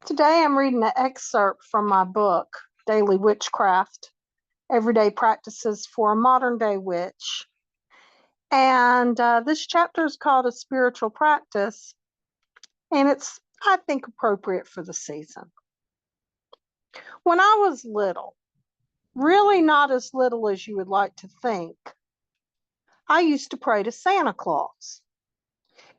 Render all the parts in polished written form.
Today I'm reading an excerpt from my book, Daily Witchcraft, Everyday Practices for a Modern Day Witch. And this chapter is called A Spiritual Practice, and it's, I think, appropriate for the season. When I was little, really not as little as you would like to think, I used to pray to Santa Claus.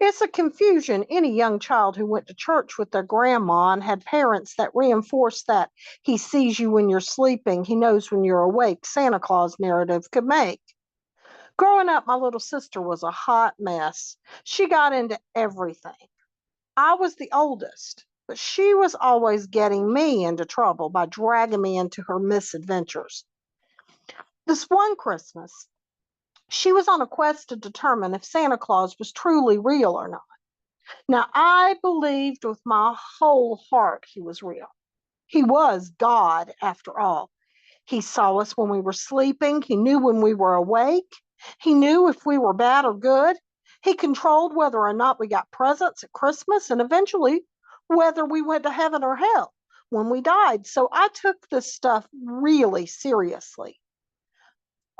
It's a confusion any young child who went to church with their grandma and had parents that reinforced that he sees you when you're sleeping, he knows when you're awake, Santa Claus narrative could make. Growing up, my little sister was a hot mess. She got into everything. I was the oldest, but she was always getting me into trouble by dragging me into her misadventures. This one Christmas, she was on a quest to determine if Santa Claus was truly real or not. Now, I believed with my whole heart he was real. He was God, after all. He saw us when we were sleeping. He knew when we were awake. He knew if we were bad or good. He controlled whether or not we got presents at Christmas and eventually whether we went to heaven or hell when we died. So I took this stuff really seriously.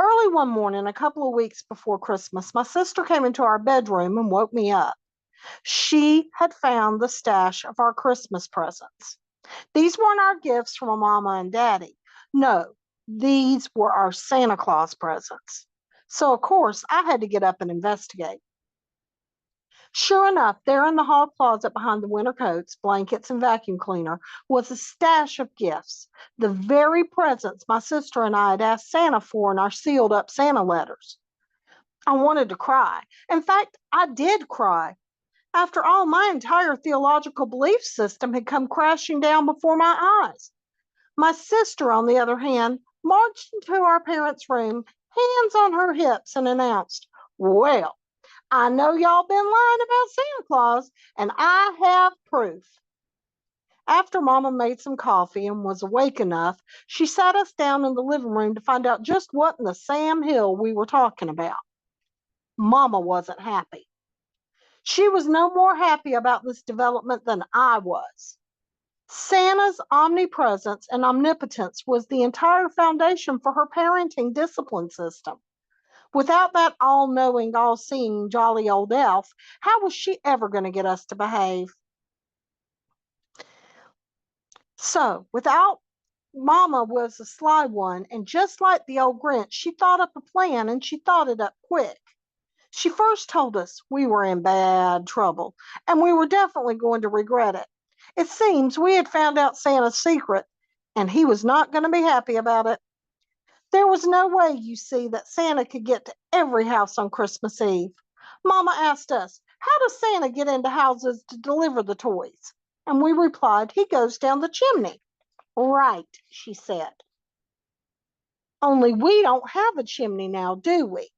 Early one morning, a couple of weeks before Christmas, my sister came into our bedroom and woke me up. She had found the stash of our Christmas presents. These weren't our gifts from Mama and Daddy. No, these were our Santa Claus presents. So, of course, I had to get up and investigate. Sure enough, there in the hall closet behind the winter coats, blankets, and vacuum cleaner was a stash of gifts, the very presents my sister and I had asked Santa for in our sealed up Santa letters. I wanted to cry. In fact, I did cry. After all, my entire theological belief system had come crashing down before my eyes. My sister, on the other hand, marched into our parents' room, hands on her hips, and announced, "Well, I know y'all been lying about Santa Claus, and I have proof." After Mama made some coffee and was awake enough, she sat us down in the living room to find out just what in the Sam Hill we were talking about. Mama wasn't happy. She was no more happy about this development than I was. Santa's omnipresence and omnipotence was the entire foundation for her parenting discipline system. Without that all-knowing, all-seeing, jolly old elf, how was she ever going to get us to behave? So, without Mama was a sly one, and just like the old Grinch, she thought up a plan, and she thought it up quick. She first told us we were in bad trouble, and we were definitely going to regret it. It seems we had found out Santa's secret, and he was not going to be happy about it. There was no way, you see, that Santa could get to every house on Christmas Eve. Mama asked us, "How does Santa get into houses to deliver the toys?" And we replied, "He goes down the chimney." "Right," she said. "Only we don't have a chimney now, do we?"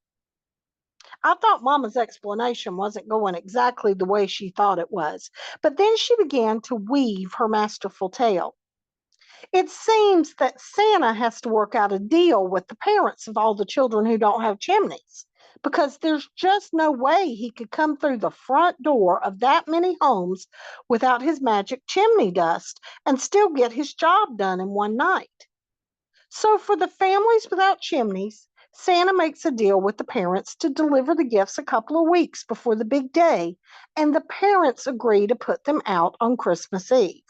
I thought Mama's explanation wasn't going exactly the way she thought it was, but then she began to weave her masterful tale. It seems that Santa has to work out a deal with the parents of all the children who don't have chimneys, because there's just no way he could come through the front door of that many homes without his magic chimney dust and still get his job done in one night. So for the families without chimneys, Santa makes a deal with the parents to deliver the gifts a couple of weeks before the big day, and the parents agree to put them out on Christmas Eve.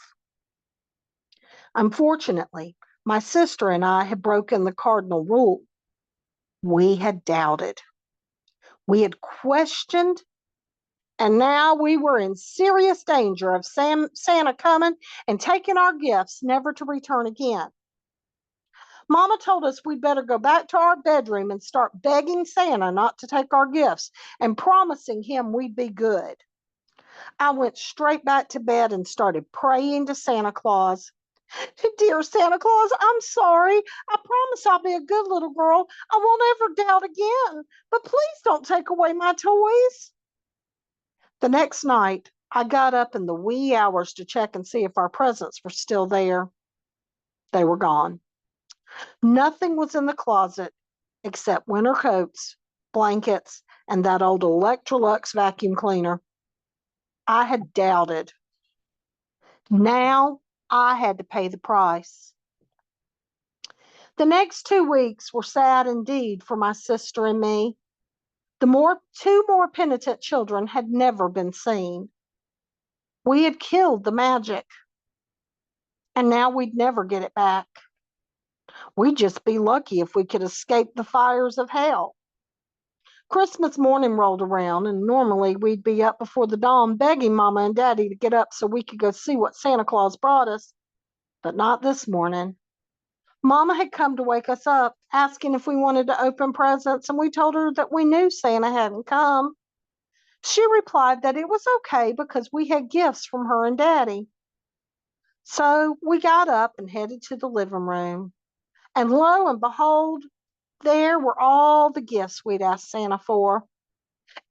Unfortunately, my sister and I had broken the cardinal rule. We had doubted. We had questioned, and now we were in serious danger of Santa coming and taking our gifts, never to return again. Mama told us we'd better go back to our bedroom and start begging Santa not to take our gifts and promising him we'd be good. I went straight back to bed and started praying to Santa Claus. "Dear Santa Claus, I'm sorry. I promise I'll be a good little girl. I won't ever doubt again. But please don't take away my toys." The next night, I got up in the wee hours to check and see if our presents were still there. They were gone. Nothing was in the closet except winter coats, blankets, and that old Electrolux vacuum cleaner. I had doubted. Now I had to pay the price. The next 2 weeks were sad indeed for my sister and me. Two more penitent children had never been seen. We had killed the magic, and now we'd never get it back. We'd just be lucky if we could escape the fires of hell. Christmas morning rolled around, and normally we'd be up before the dawn begging Mama and Daddy to get up so we could go see what Santa Claus brought us. But not this morning. Mama had come to wake us up, asking if we wanted to open presents, and we told her that we knew Santa hadn't come. She replied that it was okay because we had gifts from her and Daddy. So we got up and headed to the living room. And lo and behold, there were all the gifts we'd asked Santa for.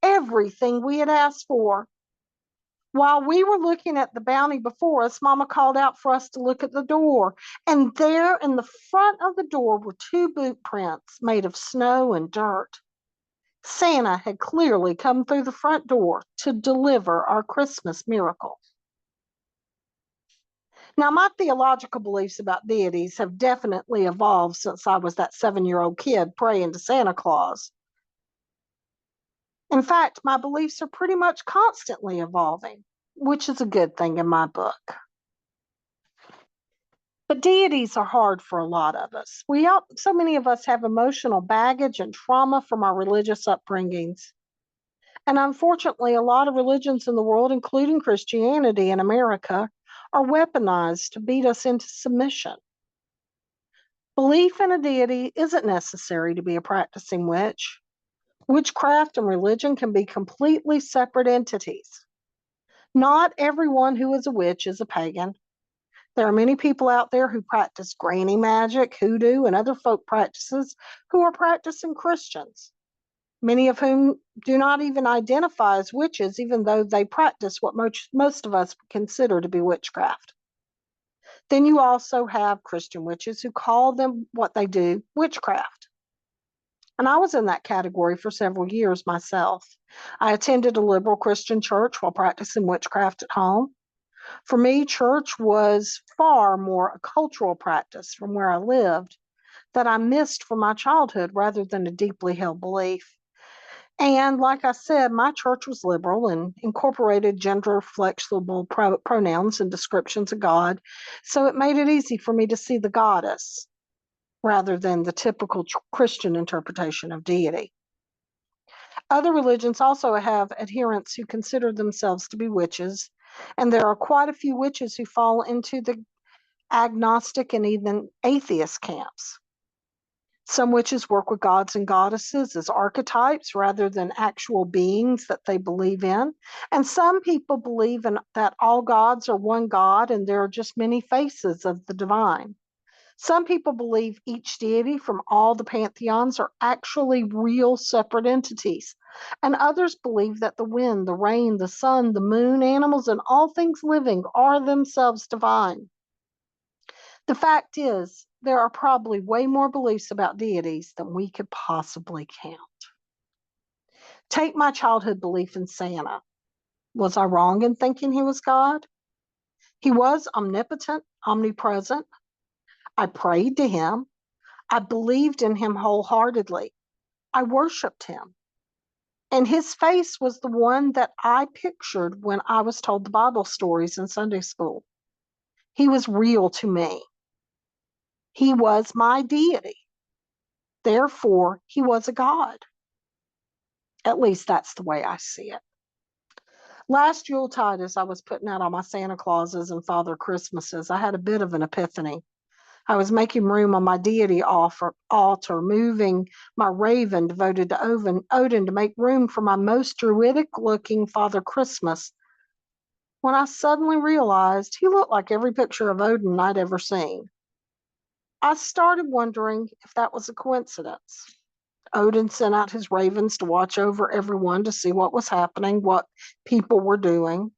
Everything we had asked for. While we were looking at the bounty before us, Mama called out for us to look at the door. And there in the front of the door were 2 boot prints made of snow and dirt. Santa had clearly come through the front door to deliver our Christmas miracle. Now, my theological beliefs about deities have definitely evolved since I was that 7-year-old kid praying to Santa Claus. In fact, my beliefs are pretty much constantly evolving, which is a good thing in my book. But deities are hard for a lot of us. So many of us have emotional baggage and trauma from our religious upbringings. And unfortunately, a lot of religions in the world, including Christianity in America, are weaponized to beat us into submission. Belief in a deity isn't necessary to be a practicing witch. Witchcraft and religion can be completely separate entities. Not everyone who is a witch is a pagan. There are many people out there who practice granny magic, hoodoo, and other folk practices who are practicing Christians, many of whom do not even identify as witches, even though they practice what most of us consider to be witchcraft. Then you also have Christian witches who call them what they do witchcraft. And I was in that category for several years myself. I attended a liberal Christian church while practicing witchcraft at home. For me, church was far more a cultural practice from where I lived that I missed from my childhood rather than a deeply held belief. And like I said, my church was liberal and incorporated gender flexible pronouns and descriptions of God. So it made it easy for me to see the goddess rather than the typical Christian interpretation of deity. Other religions also have adherents who consider themselves to be witches, and there are quite a few witches who fall into the agnostic and even atheist camps. Some witches work with gods and goddesses as archetypes rather than actual beings that they believe in. And some people believe that all gods are one God and there are just many faces of the divine. Some people believe each deity from all the pantheons are actually real separate entities. And others believe that the wind, the rain, the sun, the moon, animals, and all things living are themselves divine. The fact is, there are probably way more beliefs about deities than we could possibly count. Take my childhood belief in Santa. Was I wrong in thinking he was God? He was omnipotent, omnipresent. I prayed to him. I believed in him wholeheartedly. I worshiped him. And his face was the one that I pictured when I was told the Bible stories in Sunday school. He was real to me. He was my deity. Therefore, he was a God. At least that's the way I see it. Last Yuletide, as I was putting out all my Santa Clauses and Father Christmases, I had a bit of an epiphany. I was making room on my deity altar, moving my raven devoted to Odin to make room for my most druidic-looking Father Christmas, when I suddenly realized he looked like every picture of Odin I'd ever seen. I started wondering if that was a coincidence. Odin sent out his ravens to watch over everyone to see what was happening, what people were doing.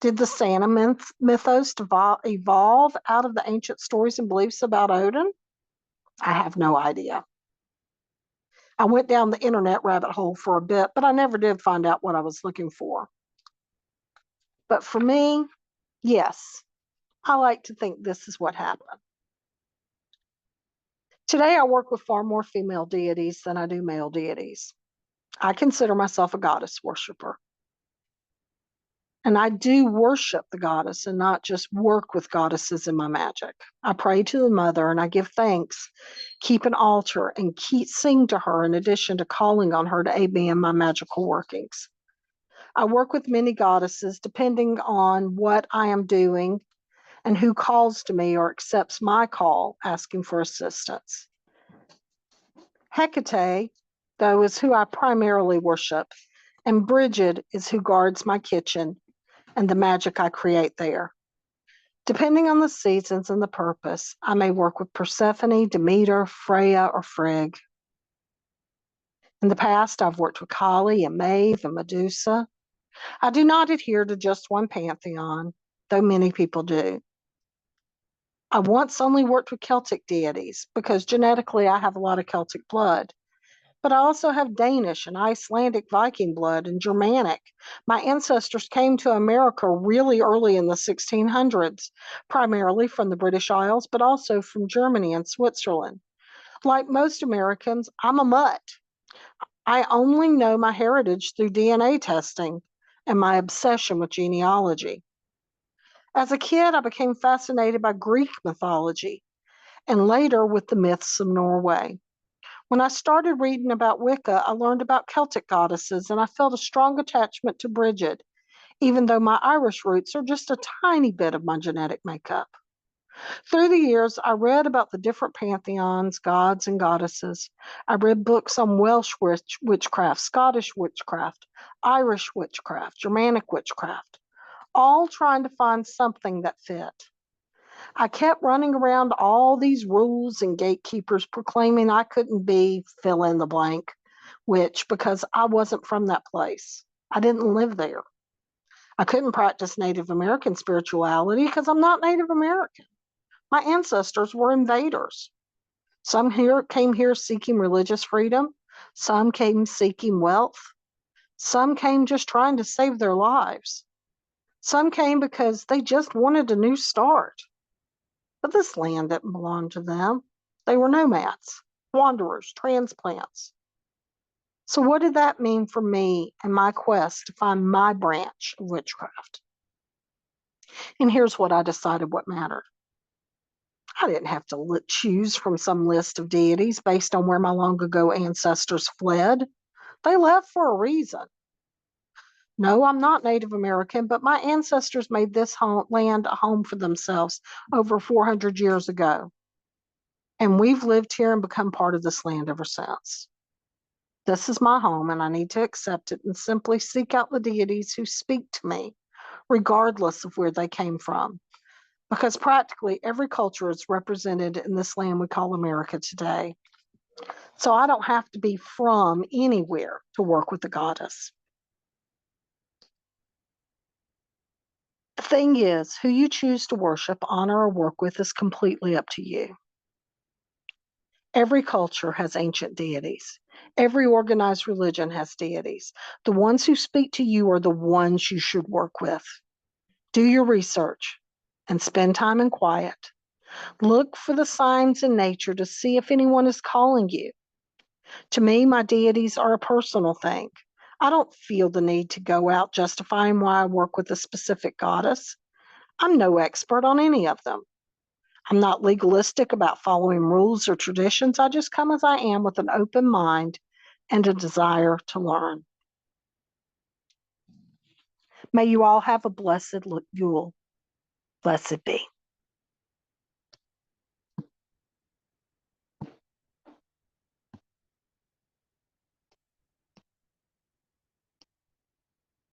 Did the Santa mythos evolve out of the ancient stories and beliefs about Odin? I have no idea. I went down the internet rabbit hole for a bit, but I never did find out what I was looking for. But for me, yes, I like to think this is what happened. Today, I work with far more female deities than I do male deities. I consider myself a goddess worshiper. And I do worship the goddess and not just work with goddesses in my magic. I pray to the mother and I give thanks, keep an altar, and sing to her in addition to calling on her to aid me in my magical workings. I work with many goddesses depending on what I am doing and who calls to me or accepts my call asking for assistance. Hecate, though, is who I primarily worship, and Bridget is who guards my kitchen and the magic I create there. Depending on the seasons and the purpose, I may work with Persephone, Demeter, Freya, or Frigg. In the past, I've worked with Kali and Maeve and Medusa. I do not adhere to just one pantheon, though many people do. I once only worked with Celtic deities because genetically I have a lot of Celtic blood. But I also have Danish and Icelandic Viking blood and Germanic. My ancestors came to America really early in the 1600s, primarily from the British Isles, but also from Germany and Switzerland. Like most Americans, I'm a mutt. I only know my heritage through DNA testing and my obsession with genealogy. As a kid, I became fascinated by Greek mythology and later with the myths of Norway. When I started reading about Wicca, I learned about Celtic goddesses and I felt a strong attachment to Bridget, even though my Irish roots are just a tiny bit of my genetic makeup. Through the years, I read about the different pantheons, gods, and goddesses. I read books on Welsh witchcraft, Scottish witchcraft, Irish witchcraft, Germanic witchcraft, all trying to find something that fit. I kept running around all these rules and gatekeepers proclaiming I couldn't be fill in the blank, which because I wasn't from that place. I didn't live there. I couldn't practice Native American spirituality because I'm not Native American. My ancestors were invaders. Some came here seeking religious freedom. Some came seeking wealth. Some came just trying to save their lives. Some came because they just wanted a new start. But this land didn't belong to them. They were nomads, wanderers, transplants. So, what did that mean for me and my quest to find my branch of witchcraft? And here's what I decided what mattered. I didn't have to choose from some list of deities based on where my long ago ancestors fled. They left for a reason. No, I'm not Native American, but my ancestors made this land a home for themselves over 400 years ago. And we've lived here and become part of this land ever since. This is my home, and I need to accept it and simply seek out the deities who speak to me, regardless of where they came from. Because practically every culture is represented in this land we call America today. So I don't have to be from anywhere to work with the goddess. The thing is, who you choose to worship, honor, or work with is completely up to you. Every culture has ancient deities. Every organized religion has deities. The ones who speak to you are the ones you should work with. Do your research and spend time in quiet. Look for the signs in nature to see if anyone is calling you. To me, my deities are a personal thing. I don't feel the need to go out justifying why I work with a specific goddess. I'm no expert on any of them. I'm not legalistic about following rules or traditions. I just come as I am with an open mind and a desire to learn. May you all have a blessed Yule. Blessed be.